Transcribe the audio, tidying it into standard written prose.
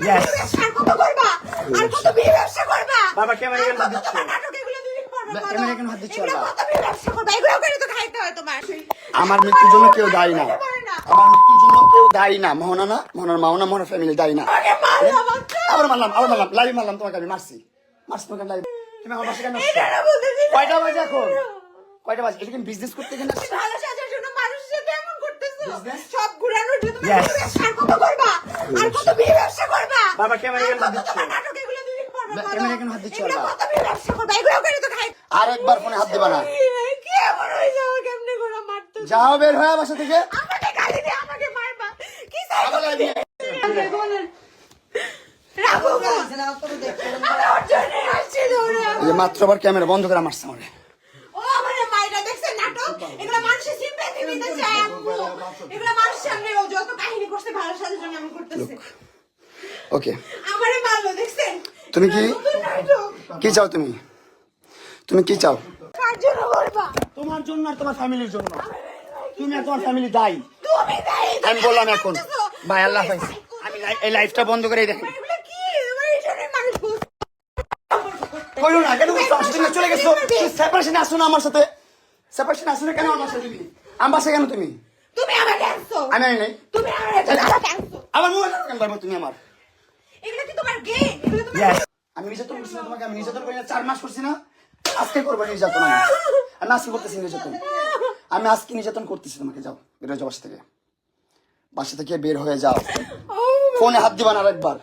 Yes. কত করবা আর কত বিয়ে ব্যবসা করবা বাবা ক্যামেরা কেন হাত দিচ্ছ? নাটক এগুলো তুমি করবা ক্যামেরা কেন হাত দিচ্ছ? এগুলো বাবা কত বিয়ে ব্যবসা করবা এগুলো করে তো খাইতে হয় তোমার আমার মৃত্যুর জন্য কেউ দায়ী না। আমার মৃত্যুর জন্য কেউ দায়ী না। মোহনা না, মোহনার মাওনা, মোহনার ফ্যামিলি দায়ী না। আমাকে মারলা বাচ্চা আবার মারলাম লাইভ মারলাম তোমাকে, আমি মারছি তোমাকে লাইভ। তুমি আমার বাসায় কেন আসছো? এটা না বলতেছি কয়টা বাজে এখন? কয়টা বাজে? এটা কি বিজনেস করতে কেন আসছো? ভালো সাজার জন্য মানুষের সাথে এমন করতেছো Business? সব ঘুরানোর জন্য তুমি Yes. ব্যবসা কত করবা আর কত বিয়ে ব্যবসা করবা বাবা ক্যামেরা কেন হাত দিচ্ছ? নাটক এগুলো তুমি করবা ক্যামেরা কেন হাত দিচ্ছ? এগুলো বাবা কত বিয়ে ব্যবসা করবা এগুলো করে তো খাই আর একবার ফোনে হাত দিবা না। কি এমন হয়ে যাও কেমনে করে মারতে যাও বের হয়ে বাসা থেকে। আমাকে গালি দিয়ে আমাকে মারবা কি আবার live নিয়ে- রাখো আমি ওর জন্য আসছি দৌড়ে এই যে মাত্র আবার ক্যামেরা বন্ধ করে মারছে আমারে। ও আমার মাইরা দেখছে নাটক এগুলো মানুষের সিম্পাথি নিতে চায় আম্মু এগুলো মানুষের সামনে ও যত কাহিনী করছে ভালো সাজার জন্য আমি করতেছে ওকে, আমারে ভালো দেখছেন তুমি কি নতুন নাটক কি চাও? তুমি কি চাও? কার জন্য করবা তোমার জন্য আর তোমার ফ্যামিলির জন্য। তুমি আর তোমার ফ্যামিলি দায়ী। তুমি দায়ী আমি বললাম এখন ভাই আল্লাহ হাফেজ। আমি এই লাইফটা বন্ধ করে দেখেন। এগুলো কি আমার এই জন্য মানুষ বুঝ কইলো না কেন বুঝছো? আমার সাথে চলে গেছো। সেপারেশনে আসো না আমার সাথে। সেপারেশনে আসো না কেন আমার সাথে? তুমি আমার বাসায় কেন তুমি? তুমি আমাকে আনছো আমি আনি নাই। তুমি আমাকে আনছো আমার মোবাইল কেন পারবো তুমি আমার? এগুলো কি তোমার গেম এগুলো তোমার আমি নির্যাতন করছি না তোমাকে? আমি নির্যাতন করি না? 4 মাস করছি না? আজকে করবো নির্যাতন। আমি আজকে করতেছি নির্যাতন। আমি আজকে নির্যাতন করতেছি তোমাকে। যাও বের হয়ে যাও বাসা থেকে। বাসা থেকে বের হয়ে যাও। ফোনে হাত দিবা না আরেকবার।